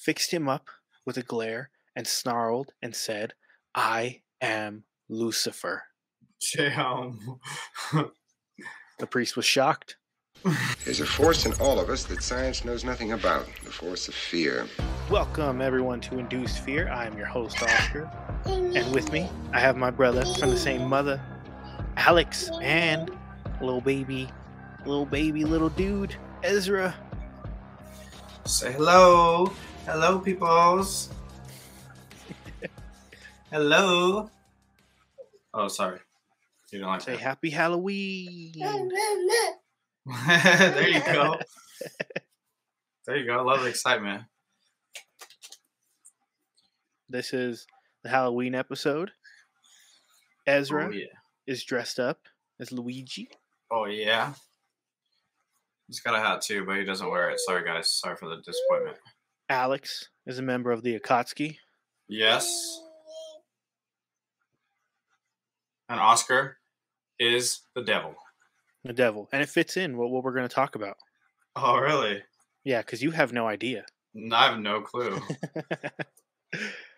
fixed him up with a glare and snarled and said, "I am Lucifer." Damn. The priest was shocked. There's a force in all of us that science knows nothing about, the force of fear. Welcome, everyone, to Induced Fear. I am your host, Oscar. And with me, I have my brother from the same mother, Alex, and little baby, little dude, Ezra. Say hello. Hello, peoples. Hello. Oh, sorry. You don't like Say that. Happy Halloween. There you go. There you go. I love the excitement. This is the Halloween episode. Ezra Oh, yeah. is dressed up as Luigi. Oh, yeah. He's got a hat too, but he doesn't wear it. Sorry, guys. Sorry for the disappointment. Alex is a member of the Akatsuki. Yes. And Oscar is the devil. The devil. And it fits in what we're going to talk about. Oh, really? Yeah, because you have no idea. I have no clue.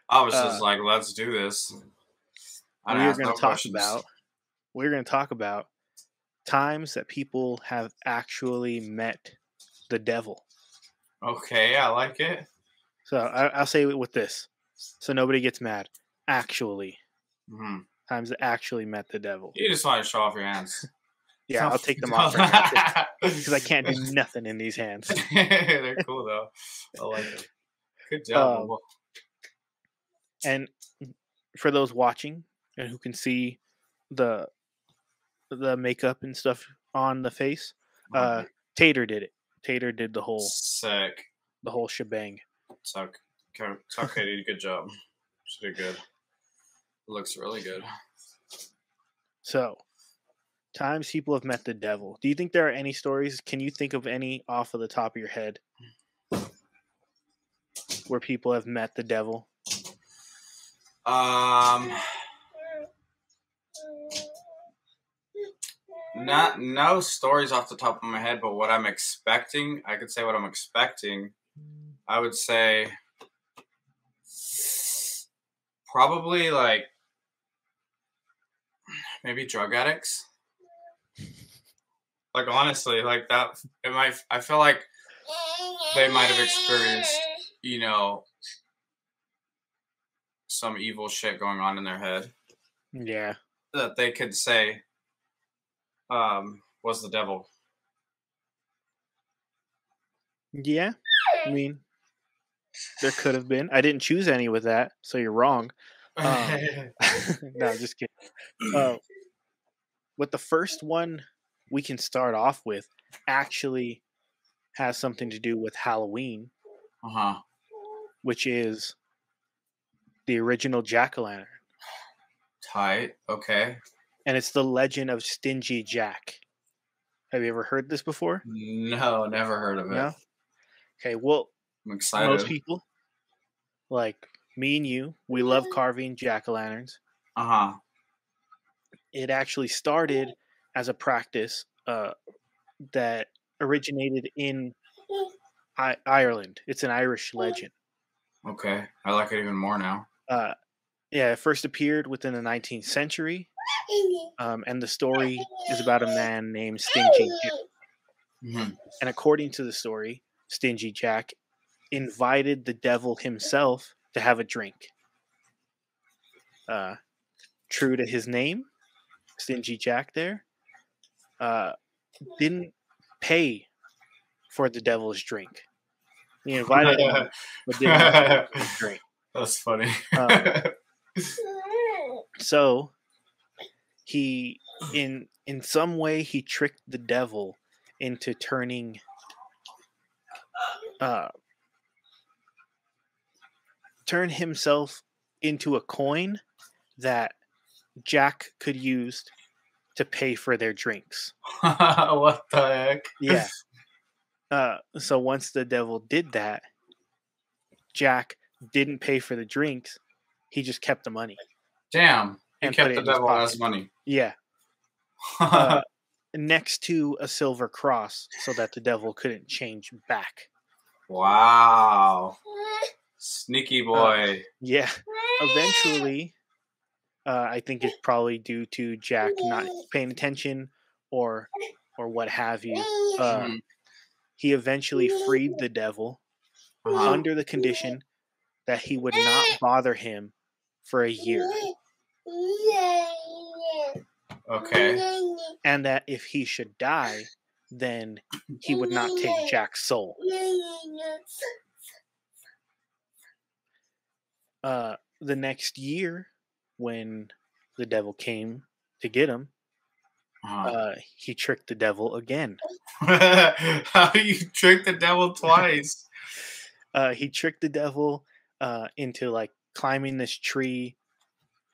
I was just like, let's do this. We're going to talk about times that people have actually met the devil. Okay, I like it. So I'll say it with this, so nobody gets mad. Actually. Mm-hmm. Times that actually met the devil. You just want to show off your hands. Yeah, I'll take them off right now because I can't do nothing in these hands. They're cool though. I like it. Good job. And for those watching and who can see the makeup and stuff on the face, Tater did it. Tater did the whole shebang. It's okay, you did a good job. She did good. It looks really good. So, times people have met the devil. Do you think there are any stories? Can you think of any off of the top of your head where people have met the devil? No stories off the top of my head, but what I'm expecting, I could say what I'm expecting. I would say probably like maybe drug addicts. Like honestly, like that. I feel like they might have experienced, some evil shit going on in their head. Yeah. That they could say was the devil. Yeah. I mean, there could have been. I didn't choose any with that, so you're wrong. No, just kidding. With the first one we can start off with actually has something to do with Halloween. Which is the original jack-o'-lantern. Tight. Okay. And it's the legend of Stingy Jack. Have you ever heard this before? No, never heard of it. No? Okay, well, I'm excited. Most people, like me and you, we love carving jack-o'-lanterns. It actually started as a practice that originated in Ireland. It's an Irish legend. Okay, I like it even more now. Yeah, it first appeared within the 19th century, and the story is about a man named Stingy Jack. Mm-hmm. And according to the story, Stingy Jack invited the devil himself to have a drink. True to his name, Stingy Jack there didn't pay for the devil's drink. He invited him, but didn't pay for his drink. That's funny. So he, in some way, he tricked the devil into turn himself into a coin that Jack could use to pay for their drinks. What the heck? Yeah. So once the devil did that, Jack didn't pay for the drinks. He just kept the money. Damn. He kept the devil as money. Yeah. Next to a silver cross so that the devil couldn't change back. Wow. Sneaky boy. Yeah. Eventually, I think it's probably due to Jack not paying attention or what have you. Mhm. He eventually freed the devil Uh-huh. under the condition that he would not bother him for a year, Okay. and that if he should die, then he would not take Jack's soul. The next year, when the devil came to get him, Uh-huh. he tricked the devil again. How do you trick the devil twice? He tricked the devil into like climbing this tree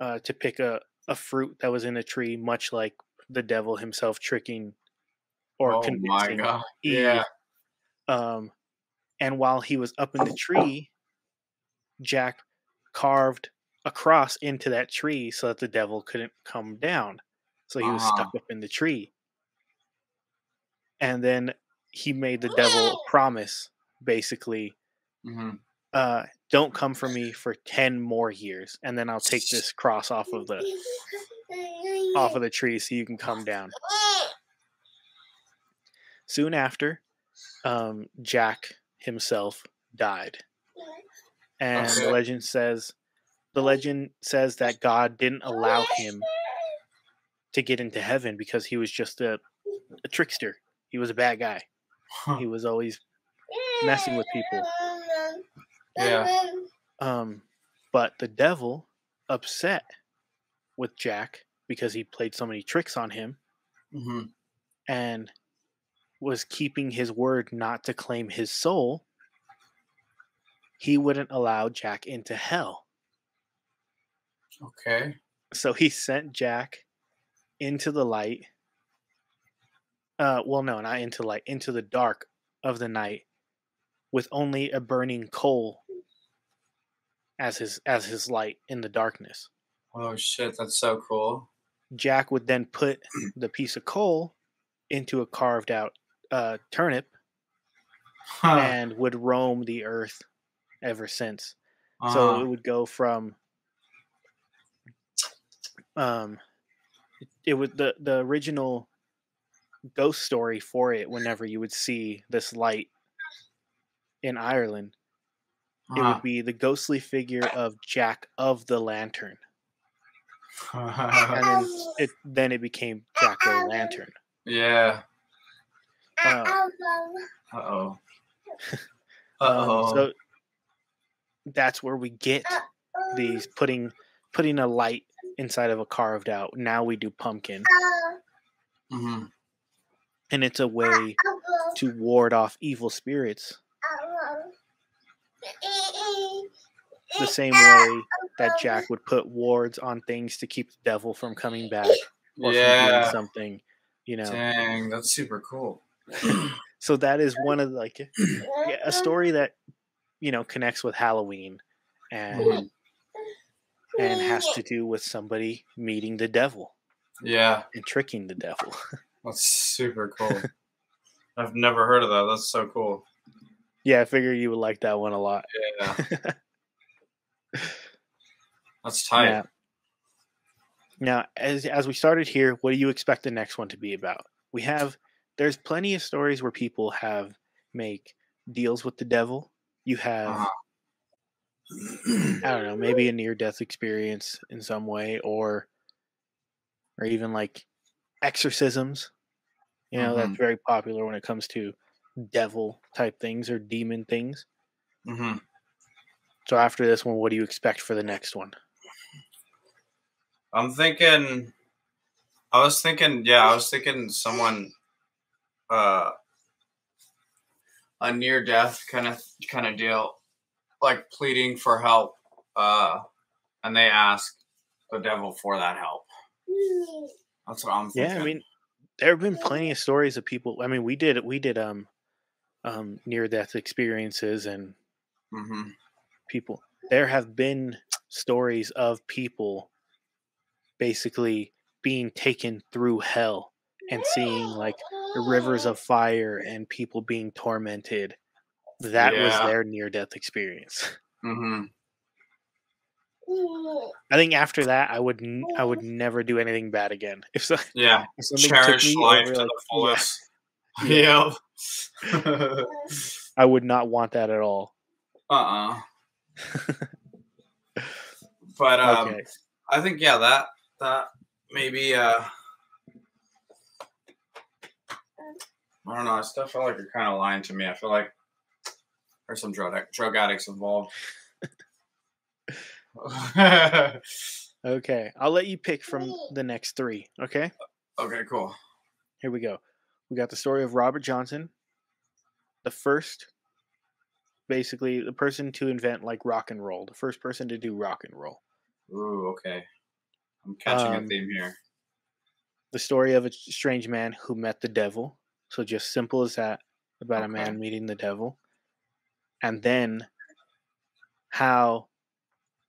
to pick a fruit that was in a tree, much like the devil himself tricking or Oh my convincing god. Yeah. Eve. Um, and while he was up in the tree, Jack carved a cross into that tree so that the devil couldn't come down. So he was stuck Uh-huh. up in the tree. And then he made the devil a promise, basically, Hmm. don't come for me for 10 more years, and then I'll take this cross off of the tree so you can come down. Soon after, Jack himself died. And Okay. the legend says that God didn't allow him to get into heaven because he was just a trickster. He was a bad guy. He was always messing with people. Yeah. But the devil, upset with Jack because he played so many tricks on him Hmm. and was keeping his word not to claim his soul, he wouldn't allow Jack into hell. Okay. So he sent Jack into the light. Well, no, not into light, into the dark of the night with only a burning coal as his light in the darkness. Oh shit, that's so cool. Jack would then put the piece of coal into a carved out turnip Huh. and would roam the earth ever since. So it Uh-huh. would go from it would the original ghost story for it. Whenever you would see this light in Ireland, it would be the ghostly figure of Jack of the Lantern, and then it became Jack o' Lantern. Yeah. Uh, Uh-oh. Uh-oh. so that's where we get these putting a light inside of a carved out. Now we do pumpkin, Hmm. and it's a way to ward off evil spirits. The same way that Jack would put wards on things to keep the devil from coming back or from doing Yeah. something, Dang, that's super cool. So that is one of a story that connects with Halloween and Mhm. and has to do with somebody meeting the devil Yeah, and tricking the devil. that's super cool. I've never heard of that. That's so cool. Yeah, I figured you would like that one a lot. Yeah, that's tight. Now, as we started here, what do you expect the next one to be about? There's plenty of stories where people have make deals with the devil. You have, Uh-huh. I don't know, maybe a near death experience in some way, or even like exorcisms. That's very popular when it comes to devil type things or demon things. Mm-hmm. So after this one, what do you expect for the next one? I was thinking someone, uh, a near death kind of deal, like pleading for help, and they ask the devil for that help. That's what I'm thinking. Yeah, I mean, there have been plenty of stories of people. I mean, we did near death experiences and Mm-hmm. people. There have been stories of people basically being taken through hell and seeing like rivers of fire and people being tormented. That was Yeah. their near death experience. Mm-hmm. I think after that, I would never do anything bad again. Yeah. If something took Cherish me life over, to like the fullest. yeah, Yep. I would not want that at all. Uh-uh. But Okay. I think that maybe I don't know. I still feel like you're kind of lying to me. I feel like there's some drug addicts involved. Okay, I'll let you pick from the next three. Okay, Okay, cool. here we go. We got the story of Robert Johnson, the first, basically the person to invent like rock and roll, the first person to do rock and roll. Ooh, okay. I'm catching a Um, theme here. the story of a strange man who met the devil. So just simple as that, about a Okay. man meeting the devil, and then how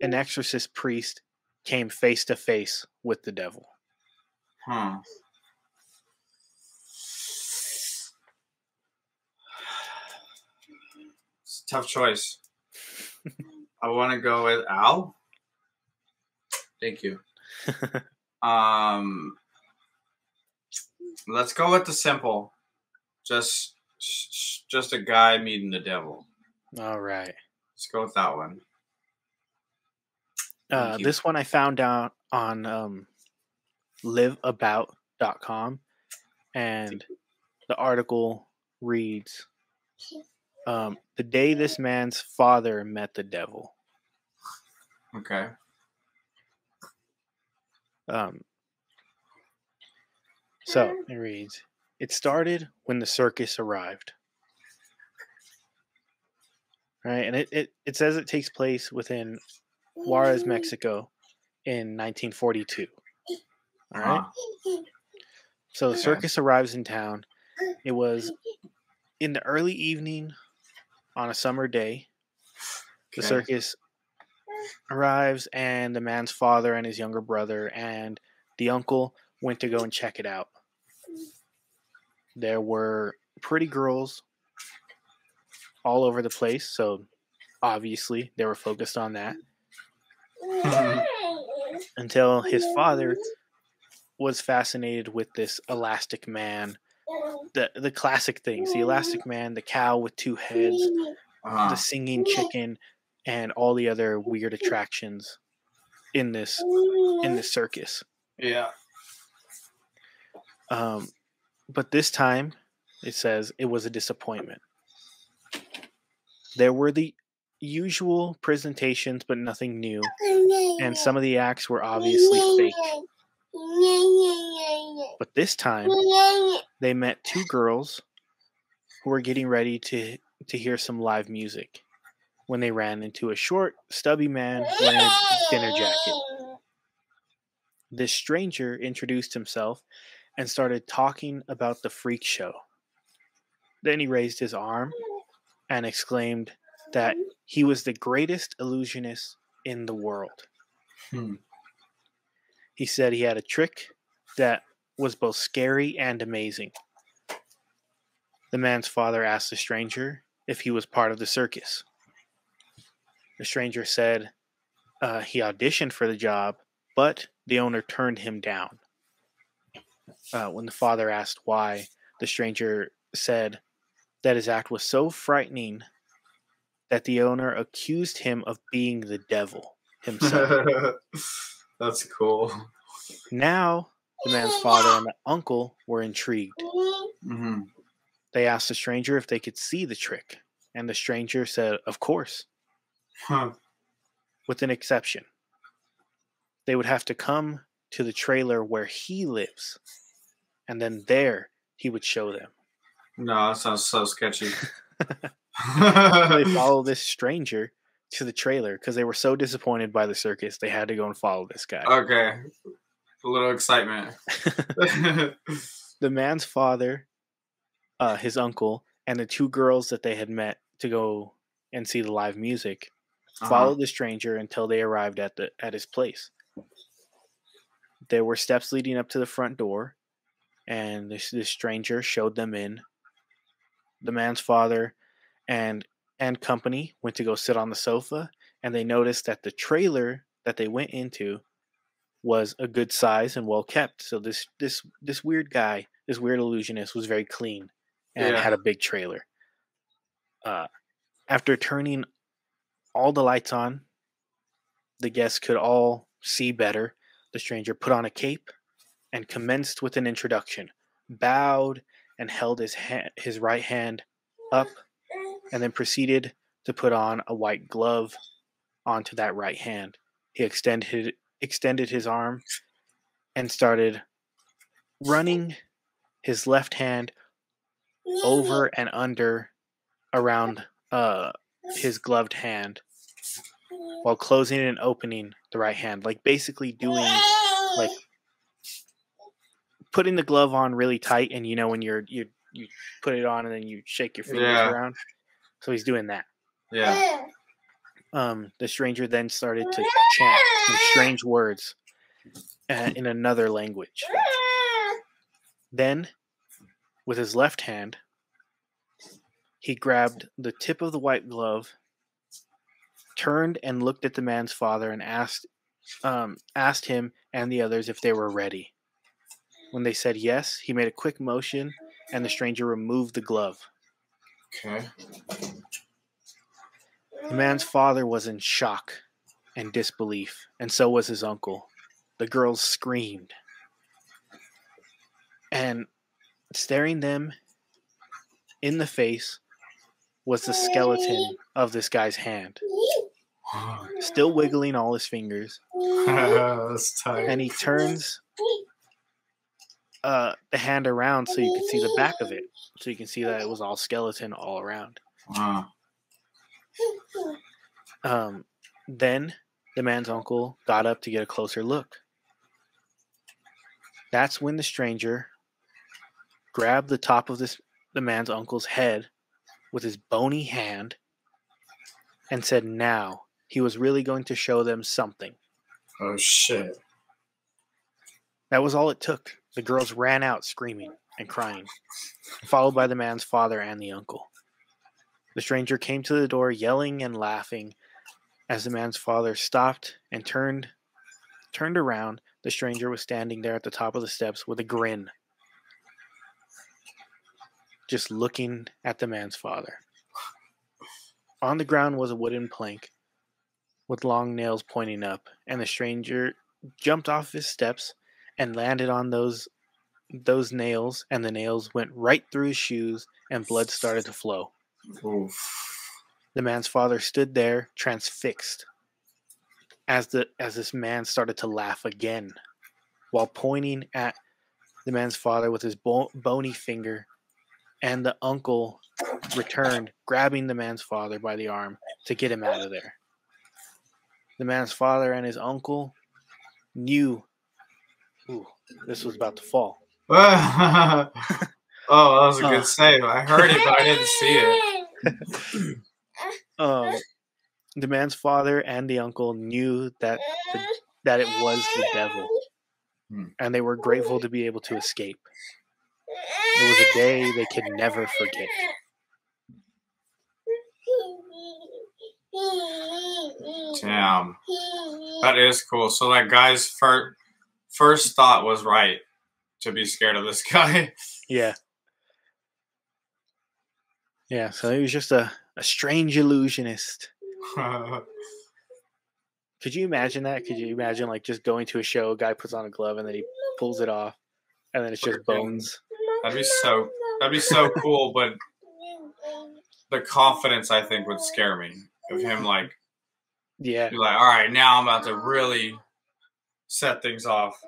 an exorcist priest came face to face with the devil. Huh. It's a tough choice. I want to go with Al. Thank you. Let's go with the simple. Just a guy meeting the devil. All right. Let's go with that one. Thank you. This one I found out on liveabout.com, and the article reads, the day this man's father met the devil. Okay. So it reads, it started when the circus arrived. Right, and it says it takes place within Juarez, Mexico in 1942. All right. So the circus arrives in town. It was in the early evening on a summer day. The circus arrives, and the man's father and his younger brother and the uncle went to go and check it out. There were pretty girls all over the place, so obviously they were focused on that. Until his father was fascinated with this elastic man, the classic things, the elastic man, the cow with two heads, the singing chicken, and all the other weird attractions in this circus. Yeah. But this time, it says it was a disappointment. There were the usual presentations, but nothing new, and some of the acts were obviously fake. But this time, they met two girls who were getting ready to hear some live music when they ran into a short, stubby man wearing a dinner jacket. This stranger introduced himself and started talking about the freak show. Then he raised his arm and exclaimed that he was the greatest illusionist in the world. He said he had a trick that was both scary and amazing. The man's father asked the stranger if he was part of the circus. The stranger said he auditioned for the job, but the owner turned him down. When the father asked why, the stranger said that his act was so frightening that the owner accused him of being the devil himself. That's cool. Now, the man's father and the uncle were intrigued. Mm-hmm. They asked the stranger if they could see the trick, and the stranger said, of course. With an exception. They would have to come to the trailer where he lives, and then there he would show them. No, that sounds so sketchy. They follow this stranger to the trailer because they were so disappointed by the circus, they had to go and follow this guy. Okay. A little excitement. The man's father, his uncle, and the two girls that they had met to go and see the live music followed the stranger until they arrived at his place. There were steps leading up to the front door, and this stranger showed them in. The man's father and company went to go sit on the sofa, and they noticed that the trailer that they went into was a good size and well kept. So this weird guy, this weird illusionist, was very clean and Yeah. had a big trailer. After turning all the lights on, the guests could all see better. The stranger put on a cape and commenced with an introduction, bowed and held his right hand up, and then proceeded to put on a white glove onto that right hand. He extended his arm and started running his left hand over and under around his gloved hand while closing and opening the right hand, like basically doing like putting the glove on really tight, and you know when you put it on and then you shake your fingers around. So he's doing that. Yeah. The stranger then started to chant some strange words in another language. Then, with his left hand, he grabbed the tip of the white glove, turned and looked at the man's father, and asked him and the others if they were ready. When they said yes, he made a quick motion, and the stranger removed the glove. Okay. The man's father was in shock and disbelief, and so was his uncle. The girls screamed. And staring them in the face was the skeleton of this guy's hand, still wiggling all his fingers. That's tight. And he turns the hand around so you can see the back of it. So you can see that it was all skeleton all around. Then the man's uncle got up to get a closer look. That's when the stranger grabbed the top of the man's uncle's head with his bony hand and said now he was really going to show them something. Oh, shit. That was all it took. The girls ran out screaming and crying, followed by the man's father and the uncle. The stranger came to the door yelling and laughing. As the man's father stopped and turned around, the stranger was standing there at the top of the steps with a grin, just looking at the man's father. On the ground was a wooden plank with long nails pointing up, and the stranger jumped off his steps and landed on those nails, and the nails went right through his shoes, and blood started to flow. Oof. The man's father stood there, transfixed, as this man started to laugh again, while pointing at the man's father with his bony finger, and the uncle returned, grabbing the man's father by the arm to get him out of there. The man's father and his uncle knew this was about to fall. Oh, that was a good save. I heard it, but I didn't see it. The man's father and the uncle knew that it was the devil, and they were grateful to be able to escape. It was a day they could never forget. Damn. That is cool. So that guy's first thought was right, to be scared of this guy. Yeah. Yeah, so he was just a strange illusionist. Could you imagine that? Could you imagine like just going to a show, a guy puts on a glove and then he pulls it off and then it's just bones? That'd be so cool, but the confidence I think would scare me of him like be like, all right, now I'm about to really set things off.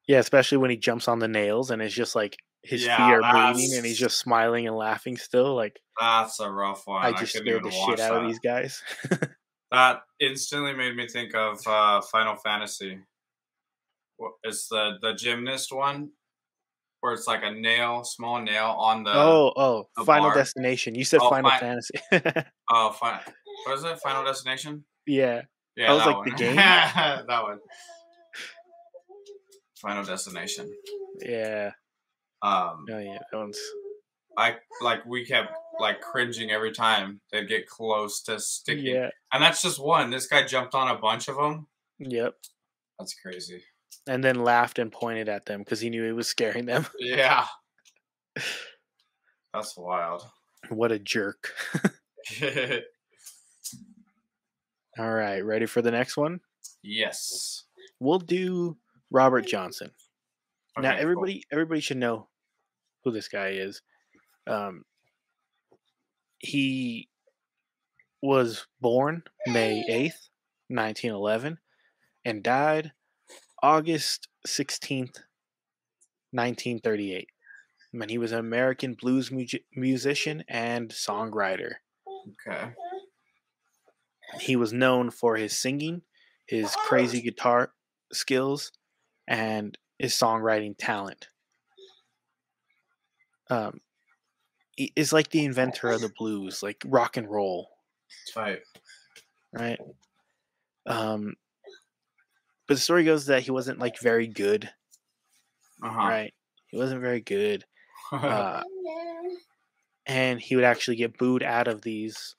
Yeah, especially when he jumps on the nails and it's just like his feet are bleeding and he's just smiling and laughing still. Like, that's a rough one. I just scared the shit out of these guys. That instantly made me think of Final Fantasy. It's the gymnast one where it's like a small nail on the the Final bar. Destination. You said Final Fantasy. What is it? Final Destination? Yeah. Yeah, that was like one. the game. That one. Final Destination. Yeah. Oh yeah, that one's. we kept like cringing every time they'd get close to sticking. Yeah. And that's just one. This guy jumped on a bunch of them. Yep. That's crazy. And then laughed and pointed at them because he knew he was scaring them. Yeah. That's wild. What a jerk. All right, ready for the next one? Yes. We'll do Robert Johnson. Okay, Now everybody should know who this guy is. He was born May 8th, 1911, and died August 16th, 1938. And he was an American blues musician and songwriter. Okay. He was known for his singing, his crazy guitar skills, and his songwriting talent. He is like the inventor of the blues, like rock and roll. Right. Right. But the story goes that he wasn't like very good. Right. He wasn't very good. And he would actually get booed out of these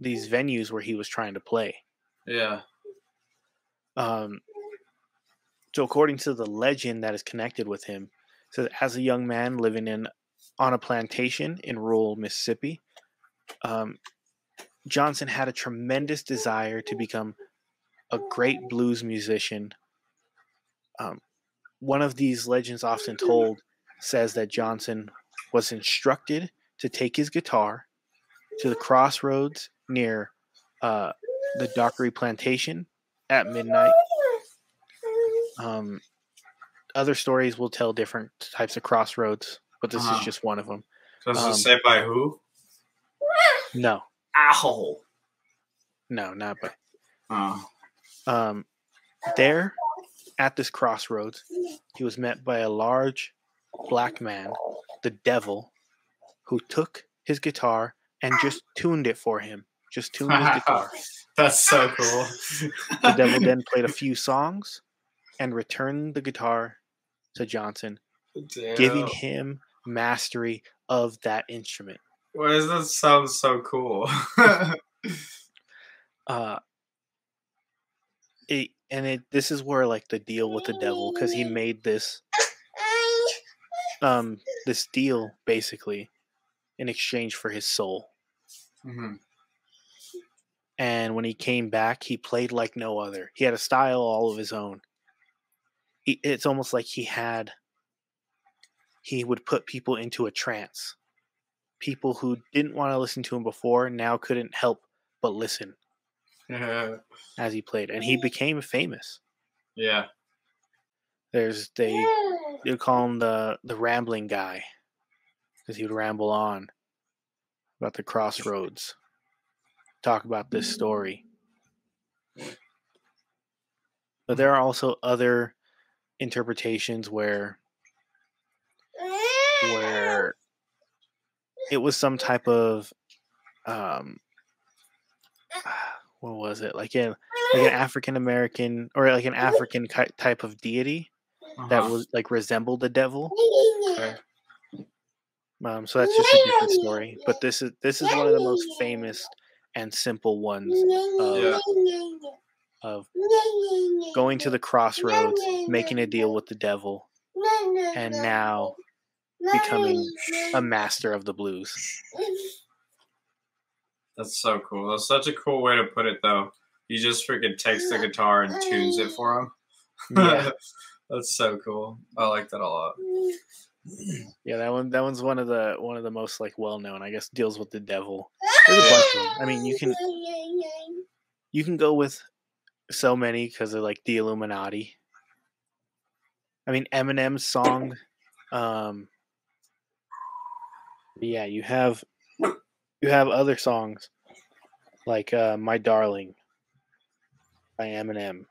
venues where he was trying to play. Yeah. So according to the legend that is connected with him, it says as a young man living on a plantation in rural Mississippi, Johnson had a tremendous desire to become a great blues musician. One of these legends often told says that Johnson was instructed to take his guitar to the crossroads near the Dockery Plantation at midnight. Other stories will tell different types of crossroads, but this is just one of them. Does it say by who? No. Ow. No, not by. Oh. There, at this crossroads, he was met by a large black man, the devil, who took his guitar and just tuned it for him. Just tuned his guitar. That's so cool. The devil then played a few songs and returned the guitar to Johnson, giving him mastery of that instrument. Why does that sound so cool? This is where like the deal with the devil, because he made this this deal basically in exchange for his soul. Mm-hmm. And when he came back, he played like no other. He had a style all of his own. It's almost like he would put people into a trance. People who didn't want to listen to him before now couldn't help but listen as he played. And he became famous. Yeah. They call him the rambling guy because he would ramble on about the crossroads, talk about this story. But there are also other interpretations where it was some type of what was it, like an African American or like an African type of deity that was like resembled the devil. Okay. So that's just a different story. But this is one of the most famous and simple ones of going to the crossroads, making a deal with the devil, and now becoming a master of the blues. That's so cool. That's such a cool way to put it, though. He just freaking takes the guitar and tunes it for him. Yeah. That's so cool. I like that a lot. Yeah, that one's one of the most like well known. I guess deals with the devil. There's a bunch of them. I mean, you can go with so many because of like the Illuminati. I mean, Eminem's song. Yeah, you have other songs like "My Darling" by Eminem,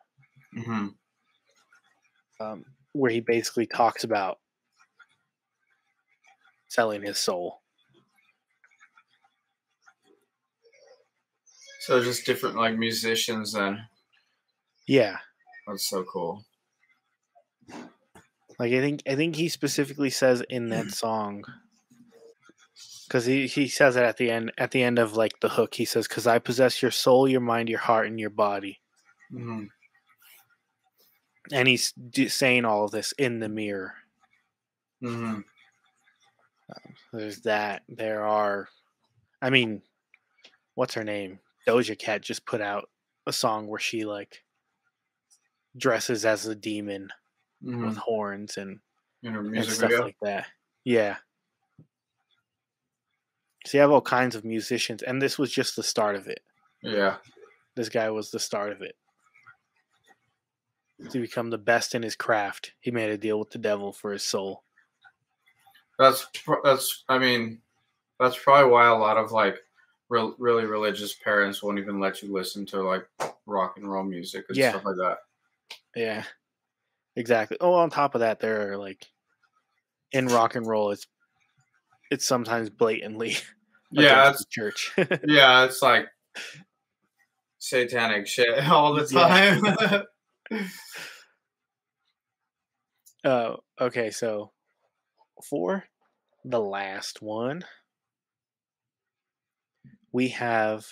where he basically talks about selling his soul. So just different like musicians then. Yeah, that's so cool. Like I think he specifically says in that song, Because he says it at the end of like the hook. He says, "Because I possess your soul, your mind, your heart, and your body." Mm-hmm. And he's saying all of this in the mirror. Mm-hmm. There's that. There are, I mean, what's her name? Doja Cat just put out a song where she like dresses as a demon with horns In her and music stuff video. like that. Yeah. So you have all kinds of musicians, and this was just the start of it. Yeah. This guy was the start of it. To become the best in his craft, he made a deal with the devil for his soul. That's probably why a lot of like really religious parents won't even let you listen to like rock and roll music and stuff like that. Yeah, exactly. Oh, on top of that, there are like in rock and roll, it's sometimes blatantly against the church. Yeah, it's like satanic shit all the time. Okay, so for the last one, we have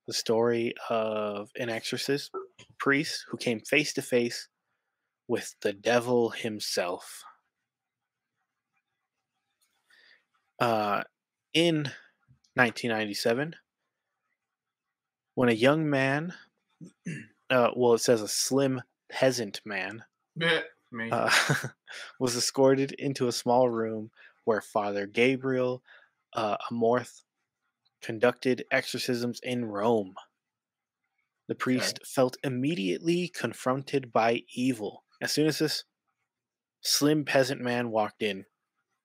the story of an exorcist priest who came face to face with the devil himself. In 1997, when a young man, it says a slim peasant man, was escorted into a small room where Father Gabriel Amorth conducted exorcisms in Rome. The priest felt immediately confronted by evil. As soon as this slim peasant man walked in,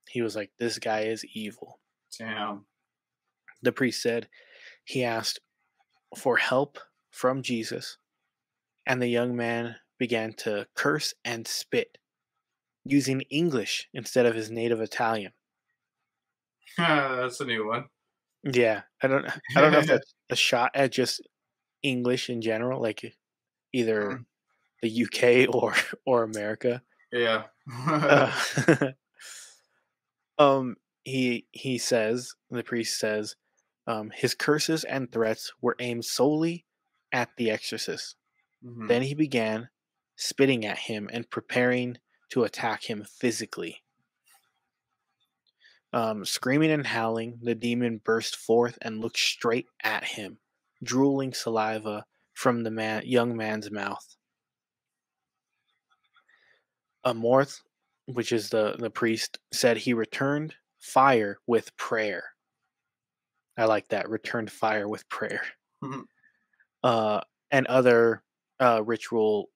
he was like, "This guy is evil." Damn. The priest said he asked for help from Jesus, and the young man began to curse and spit, using English instead of his native Italian. That's a new one. Yeah, I don't know if that's a shot at just English in general, like either the UK or America. Yeah. He says, the priest says, his curses and threats were aimed solely at the exorcist. Then he began spitting at him and preparing to attack him physically. Screaming and howling, the demon burst forth and looked straight at him, drooling saliva from the young man's mouth. Amorth, which is the priest, said he returned fire with prayer. I like that, returned fire with prayer. And other ritual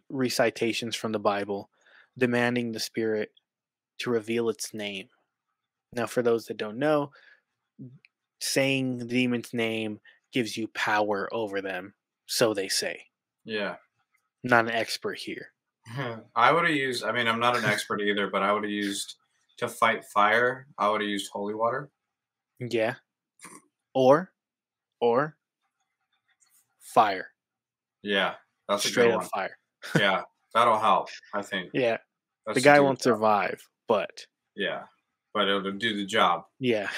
recitations from the Bible, demanding the spirit to reveal its name. Now, for those that don't know, saying the demon's name gives you power over them, so they say. Yeah. Not an expert here. I would have used, I mean, I'm not an expert either, but I would have used, to fight fire, I would have used holy water. Yeah. Or fire. Yeah. That's straight a good up one. Fire. Yeah. That'll help, I think. Yeah. That's the guy won't survive, but. Yeah. But it'll do the job. Yeah.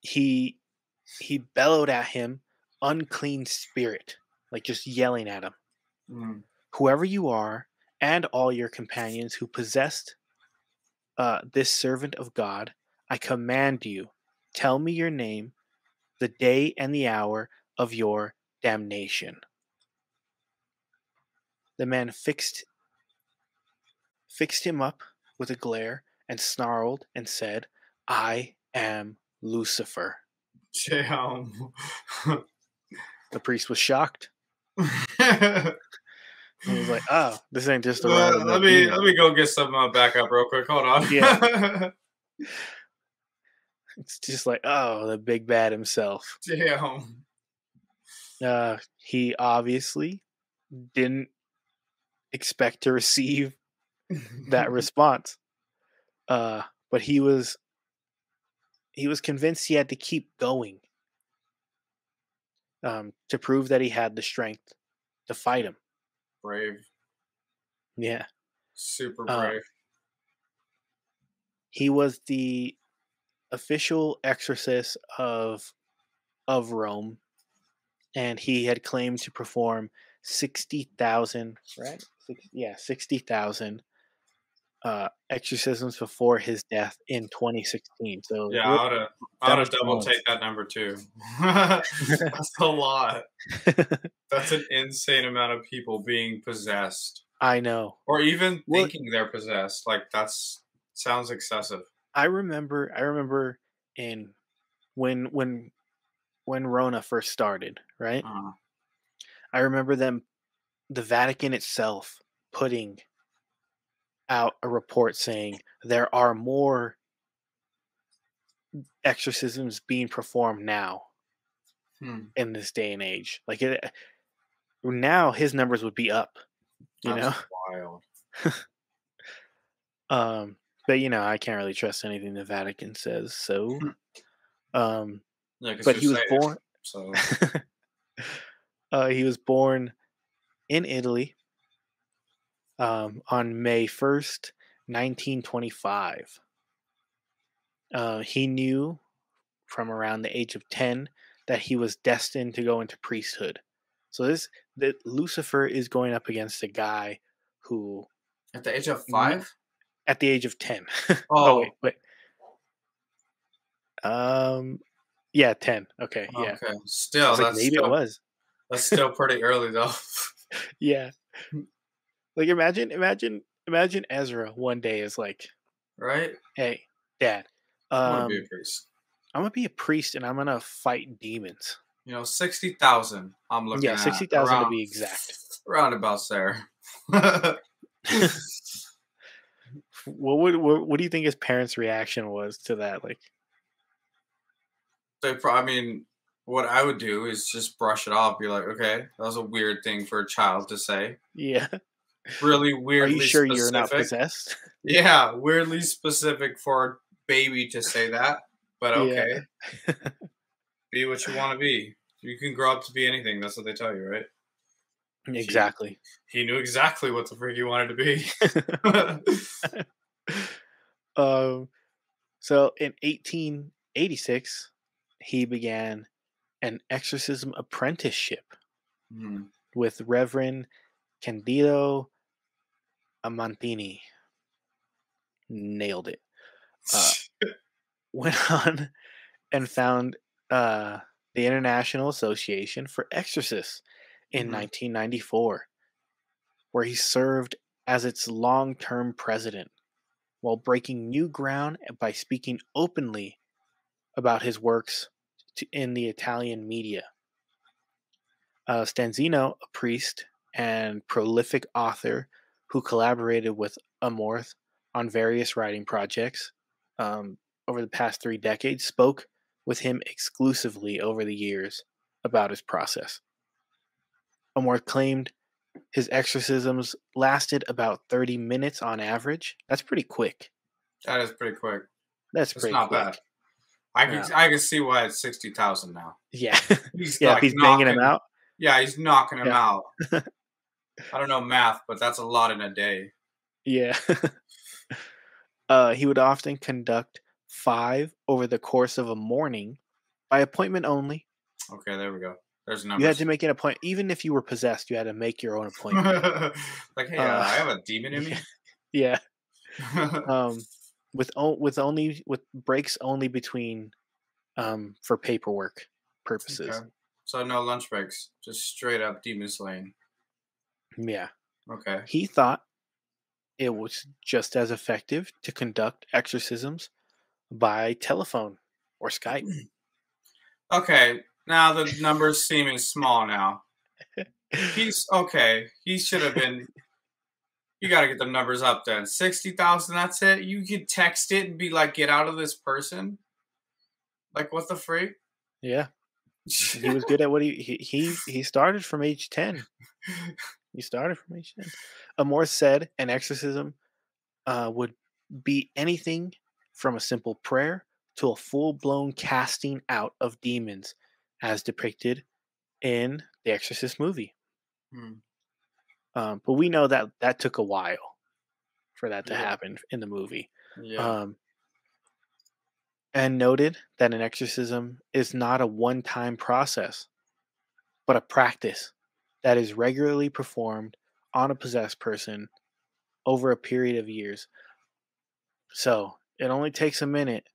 He bellowed at him, "Unclean spirit," like just yelling at him. "Whoever you are, and all your companions who possessed this servant of God, I command you, tell me your name, the day and the hour of your damnation." The man fixed him up with a glare and snarled and said, "I am Lucifer." Damn. The priest was shocked. He was like, "Oh, this ain't just a random." Let me go get some backup real quick. Hold on. Yeah. It's just like, oh, the big bad himself. Damn. He obviously didn't expect to receive that response. But he was convinced he had to keep going to prove that he had the strength to fight him. Brave. Yeah. Super brave. He was the official exorcist of Rome, and he had claimed to perform 60,000, right? 60,000 exorcisms before his death in 2016. So Yeah, really I oughta double thousands. take that number too. That's a lot. That's an insane amount of people being possessed. I know. Or even Well, thinking they're possessed. Like that's sounds excessive. I remember in when Rona first started, right? Uh, I remember the Vatican itself putting out a report saying there are more exorcisms being performed now hmm, in this day and age. Like now his numbers would be up, you that's know. wild. Um, but I can't really trust anything the Vatican says. So, um, Yeah, because but you're he was safe. born. So He was born in Italy on May 1st, 1925. He knew from around the age of 10 that he was destined to go into priesthood. So that Lucifer is going up against a guy who at the age of kn- 5? at the age of 10. Oh Oh, wait. Um yeah, 10. Okay, yeah. okay. I Still, was like maybe it was. that's still pretty early though. Yeah. Like imagine Ezra one day is like, Right? "Hey, dad, I want to be a um priest. I'm going to be a priest and I'm going to fight demons." 60,000 I'm looking Yeah, at 60,000 to be exact. roundabouts there. They What do you think his parents' reaction was to that? Like, I mean, what I would do is just brush it off. Be like, okay, that was a weird thing for a child to say. yeah. Really Are you weirdly sure you're not specific. possessed? Yeah, weirdly specific for a baby to say that. But Yeah, okay, be what you want to be. You can grow up to be anything. That's what they tell you, right? He exactly. he knew exactly what the freak he wanted to be. um, so in 1886, he began an exorcism apprenticeship Hmm. with Reverend Candido Amantini. Nailed it. Uh, went on and found the International Association for Exorcists in Mhm. 1994, where he served as its long term president while breaking new ground by speaking openly about his works in the Italian media. Stanzino, a priest and prolific author who collaborated with Amorth on various writing projects um, over the past 3 decades, spoke with him exclusively over the years about his process. Amorth claimed his exorcisms lasted about 30 minutes on average. That's pretty quick. That is pretty quick. That's It's pretty not bad. quick. I can see why it's 60,000 now. Yeah. He's Yeah, if like he's banging him knocking. out. Yeah, he's knocking him Yeah. out. I don't know math, but that's a lot in a day. Yeah. He would often conduct 5 over the course of a morning by appointment only. Okay, there we go. There's You had numbers. to make an appointment. Even if you were possessed, you had to make your own appointment. Like, hey, Uh, I have a demon in me. yeah. With breaks only between for paperwork purposes. Okay. So no lunch breaks, just straight up demon slaying. Yeah. Okay. He thought it was just as effective to conduct exorcisms by telephone or Skype. Okay. Now the numbers seeming small now. He's okay. He should have been. You got to get the numbers up then. 60,000. That's it. You could text it and be like, "Get out of this person." Like, what the freak? Yeah. He was good at what he started from age 10. He started from age 10. Amor said an exorcism would be anything from a simple prayer to a full-blown casting out of demons as depicted in the Exorcist movie. Hmm. But we know that took a while for that to Yeah. happen in the movie. Yeah. and noted that an exorcism is not a one-time process, but a practice that is regularly performed on a possessed person over a period of years. So it only takes a minute,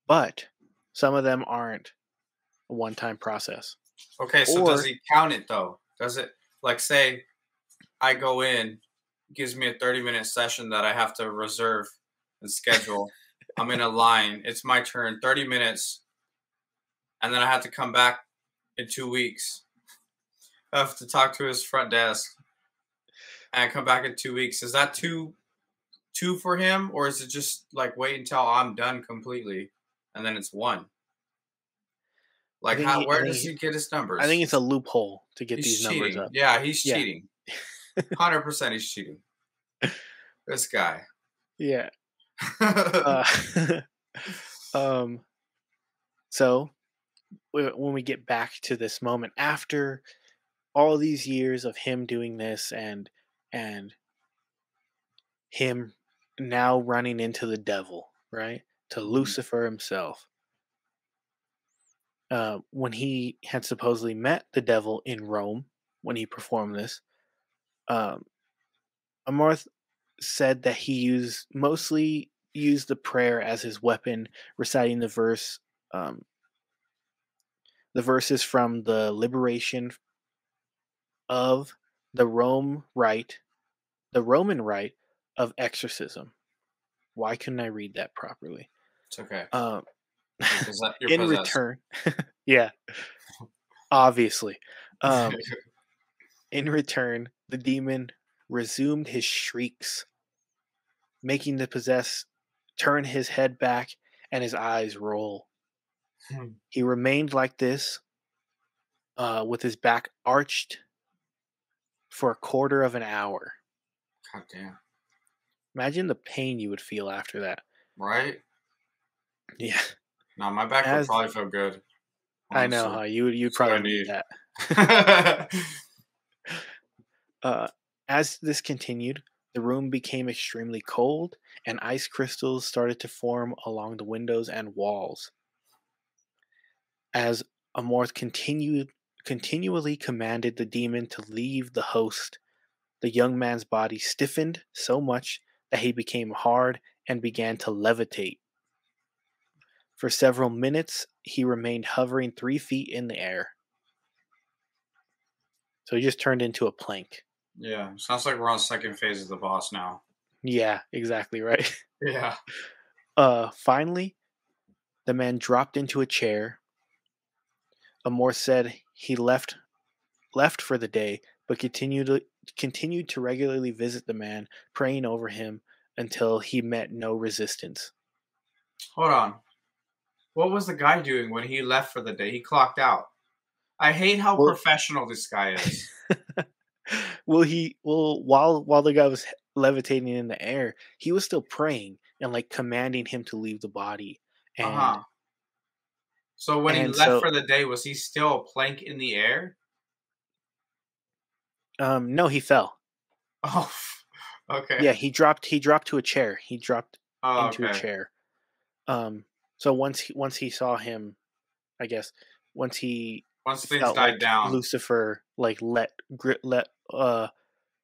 but some of them aren't a one-time process. Okay, so does Or he count it though? Does it, like, say I go in, gives me a 30-minute session that I have to reserve and schedule. I'm in a line. It's my turn, 30 minutes, and then I have to come back in 2 weeks. I have to talk to his front desk and come back in 2 weeks. Is that two for him, or is it just like wait until I'm done completely and then it's one? I Like, think how? he, I Where think does he, he get his I think numbers? it's a loophole to get He's these numbers cheating. up. Yeah, he's Yeah. cheating. 100% he's cheating. This guy. Yeah. Uh, so when we get back to this moment after all these years of him doing this and him now running into the devil, right? To Mhm. Lucifer himself. When he had supposedly met the devil in Rome when he performed this, um, Amarth said that he mostly used the prayer as his weapon, reciting um, the verses from the liberation of the the Roman rite of exorcism. Why couldn't I read that properly? It's okay. Um, You're in possessed. return, yeah, obviously. Um, in return, the demon resumed his shrieks, making the possessed turn his head back and his eyes roll. He remained like this, with his back arched for a quarter of an hour. God damn. Imagine the pain you would feel after that. Right? Yeah, No, my back would as probably feel good. I know, Honestly, huh? You'd that's what I probably need need. that. Uh, as this continued, the room became extremely cold, and ice crystals started to form along the windows and walls. As Amorth continually commanded the demon to leave the host, the young man's body stiffened so much that he became hard and began to levitate. For several minutes, he remained hovering 3 feet in the air. So he just turned into a plank. Yeah, sounds like we're on second phase of the boss now. Yeah, exactly right. Yeah. Finally, the man dropped into a chair. Amor said he left for the day, but continued to regularly visit the man, praying over him until he met no resistance. Hold on. What was the guy doing when he left for the day? He clocked out. I hate how Well, professional this guy is. while the guy was levitating in the air, he was still praying and like commanding him to leave the body. Uh And huh. So when he and left so for the day, was he still a plank in the air? no, he fell. Oh, okay. Yeah, he dropped to a chair. He dropped Oh, into a okay. chair. So once he saw him, I guess once he Once things felt died like down. Lucifer like let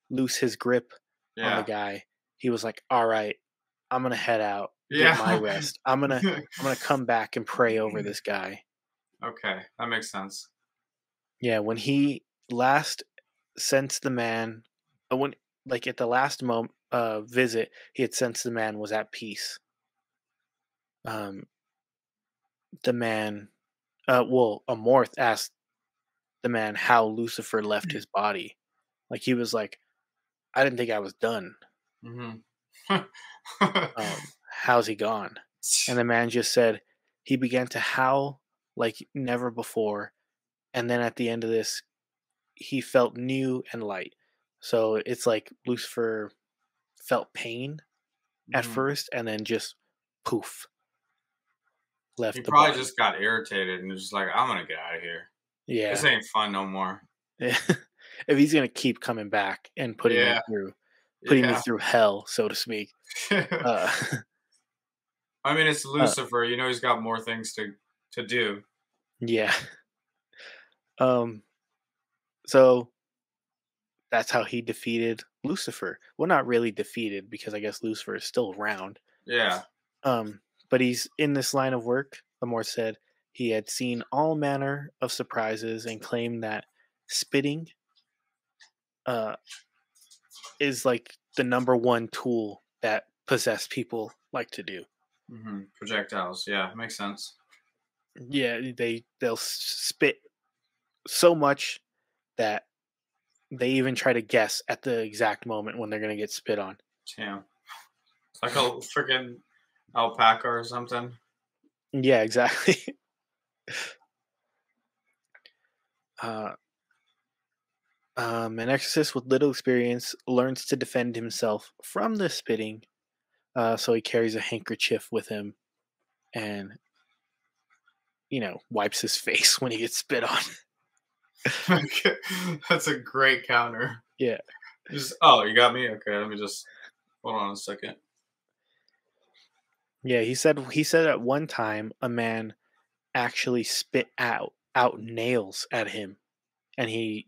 loose his grip on the Yeah. guy, he was like, "All right, I'm gonna head out, get my Yeah. rest. I'm gonna come back and pray over this guy." Okay, that makes sense. Yeah, when he last sensed the man, when like at the last moment visit, he had sensed the man was at peace. Um, the man, Amorth asked the man how Lucifer left his body. Like he was like, "I didn't think I was done. Hmm. How's he gone?" And the man just said he began to howl like never before, and then at the end of this, he felt new and light. So it's like Lucifer felt pain at Hmm. first, and then just poof, He left the probably body. just got irritated and was just like, I'm gonna get out of here. This Yeah. ain't fun no more. If he's gonna keep coming back and Yeah, putting me yeah. through hell, so to speak. Uh, I mean, it's Uh, Lucifer. You know, he's got more things to do. yeah. Um. So that's how he defeated Lucifer. Well, not really defeated because I guess Lucifer is still around. Yeah. Um. But he's in this line of work. Lamore said he had seen all manner of surprises and claimed that spitting uh is like the number one tool that possessed people like to do. Projectiles. Yeah, makes sense. Yeah, they'll spit so much that they even try to guess at the exact moment when they're gonna get spit on. Damn. It's like a freaking alpaca or something. Yeah, exactly. uh, an exorcist with little experience learns to defend himself from the spitting, so he carries a handkerchief with him and wipes his face when he gets spit on. That's a great counter. Yeah. You got me? Okay, let me just hold on a second. Yeah, he said at one time a man actually spit out nails at him, and he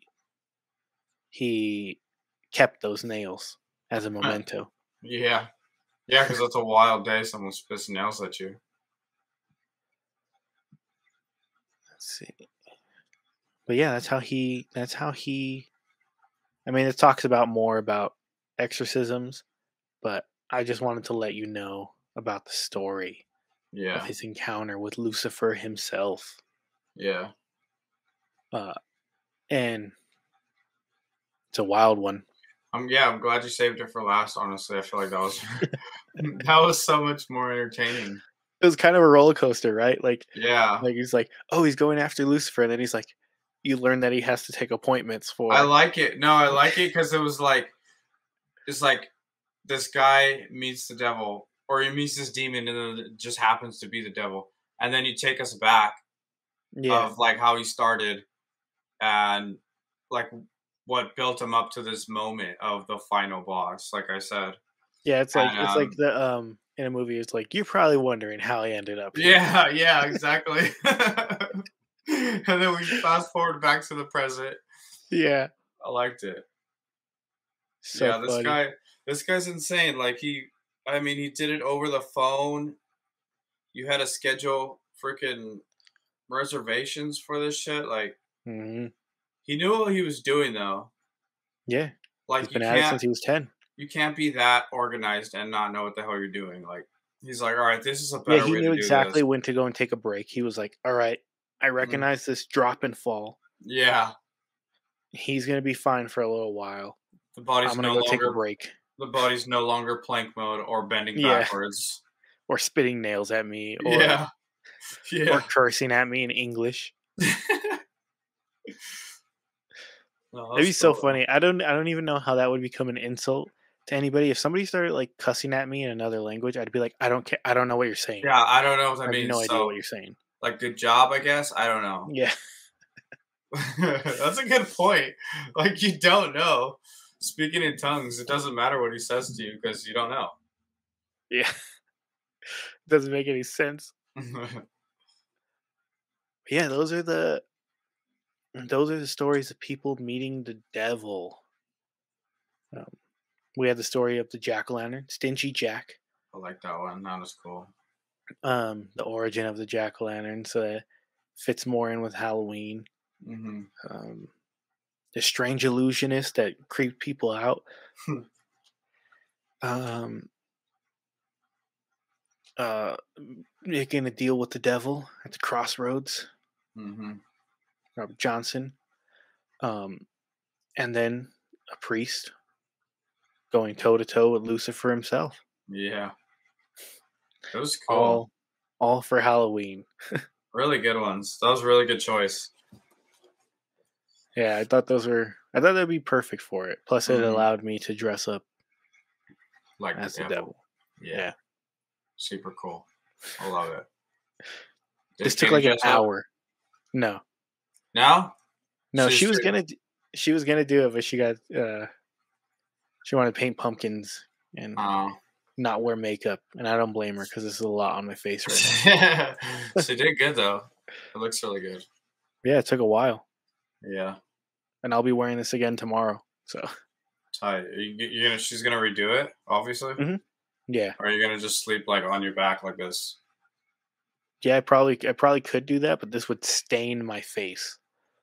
kept those nails as a memento. Yeah. Yeah, because that's a wild day. Someone spits nails at you. Let's see. But yeah, that's how he. I mean, it talks about more about exorcisms, but I just wanted to let you know about the story of Yeah. his encounter with Lucifer himself. Yeah. And it's a wild one. I'm glad you saved it for last, honestly. I feel like that was that was so much more entertaining. It was kind of a roller coaster, right? Like Yeah. he's like, oh, he's going after Lucifer, and then he's like, you learn that he has to take appointments for. I like it. No, I like it because it's like this guy meets the devil, or he meets this demon, and then it just happens to be the devil. And then you take us back of like how he started and like what built him up to this moment of the final boss, like I said. Yeah, it's like the in a movie, it's like you're probably wondering how he ended up here. Yeah, exactly. And then we fast forward back to the present. Yeah. I liked it. So yeah, funny. this guy's insane. Like he did it over the phone. You had to schedule freaking reservations for this shit. Like he knew what he was doing though. Yeah. Like he's been at it since he was 10. You can't be that organized and not know what the hell you're doing. Like he's like, all right, this is a better way to do this. He knew exactly when to go and take a break. He was like, all right, I recognize this drop and fall. Yeah. He's gonna be fine for a little while. The body's I'm gonna go take a break. The body's no longer plank mode or bending backwards. Or spitting nails at me. Or, yeah. Or cursing at me in English. It'd be so funny. I don't even know how that would become an insult to anybody. If somebody started like cussing at me in another language, I'd be like, I don't care. I don't know what you're saying. Yeah, I don't know what that means. I have no idea what you're saying. Like, good job, I guess. I don't know. Yeah. That's a good point. Like, you don't know. Speaking in tongues, it doesn't matter what he says to you because you don't know. Yeah. Doesn't make any sense. Yeah, those are the stories of people meeting the devil. We had the story of the jack-o'-lantern, Stingy Jack. I like that one. That was cool. The origin of the jack-o'-lantern, so that fits more in with Halloween. The strange illusionist that creeped people out. Making a deal with the devil at the crossroads. Robert Johnson. And then a priest going toe to toe with Lucifer himself. Yeah. It was cool. All for Halloween. Really good ones. That was a really good choice. Yeah, I thought that'd be perfect for it. Plus it allowed me to dress up like as the devil. Yeah. Super cool. I love it. This took like an hour. No. No? No, she was gonna do it, but she got she wanted to paint pumpkins and not wear makeup, and I don't blame her because this is a lot on my face right now. She did good though. It looks really good. Yeah, it took a while, Yeah. and I'll be wearing this again tomorrow. So, Tight. She's gonna redo it, obviously. Mhm. Yeah, Or are you gonna just sleep like on your back like this? yeah, I probably could do that, but this would stain my face.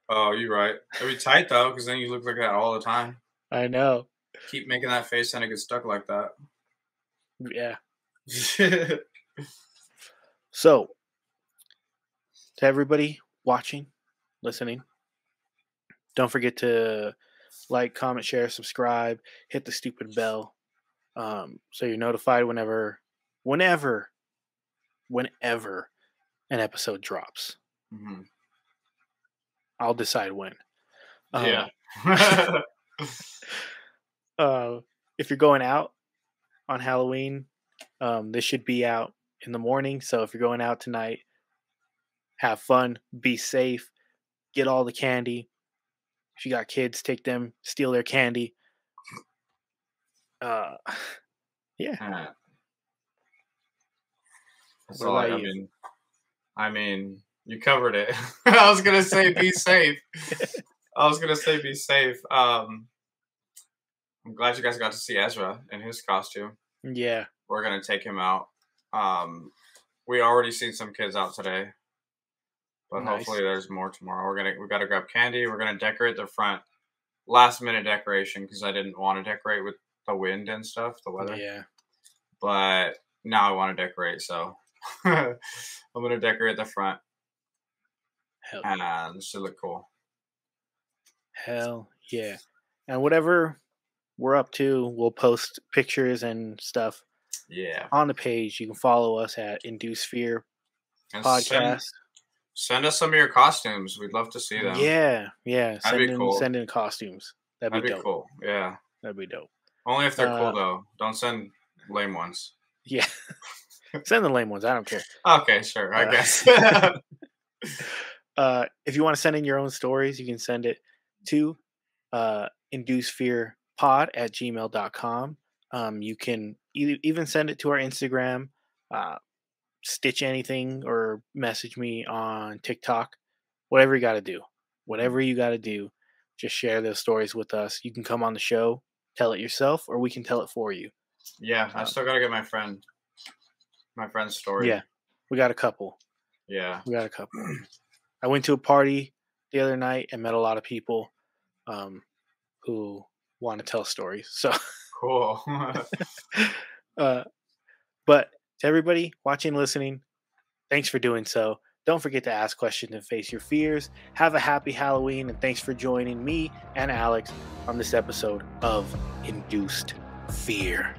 Oh, you're right. It'd be tight though, because then you look like that all the time. I know. Keep making that face and it gets stuck like that. Yeah. So, to everybody watching, listening, don't forget to like, comment, share, subscribe, hit the stupid bell, so you're notified whenever an episode drops. Mm-hmm. I'll decide when. Yeah. If you're going out on Halloween, this should be out in the morning. So if you're going out tonight, have fun, be safe, get all the candy. If you got kids, take them, steal their candy. Yeah. That's What all about you? I mean, you covered it. I was gonna say be safe. I'm glad you guys got to see Ezra in his costume. Yeah. We're gonna take him out. We already seen some kids out today, but Nice. hopefully there's more tomorrow. We gotta grab candy. We're gonna decorate the front. Last minute decoration because I didn't want to decorate with the wind and stuff, the weather. Yeah. But now I want to decorate, so I'm gonna decorate the front. Hell, And it should look cool. hell yeah. And whatever we're up to, we'll post pictures and stuff Yeah. on the page. You can follow us at Induced Fear And Podcast. Send us some of your costumes. We'd love to see them. Yeah. That'd be cool. Send in costumes. That'd be dope. Cool. Yeah. That'd be dope. Only if they're cool though. Don't send lame ones. Yeah. Send the lame ones. I don't care. Okay, sure. I guess. If you want to send in your own stories, you can send it to inducedfearpod@gmail.com. You can even send it to our Instagram, stitch anything, or message me on TikTok. Whatever you got to do. Whatever you got to do, just share those stories with us. You can come on the show, tell it yourself, or we can tell it for you. Yeah, I still got to get my friend's story. Yeah, we got a couple. Yeah. We got a couple. I went to a party the other night and met a lot of people who want to tell stories. So cool. But to everybody watching, listening, thanks for doing so. Don't forget to ask questions and face your fears. Have a happy Halloween, and thanks for joining me and Alex on this episode of Induced Fear.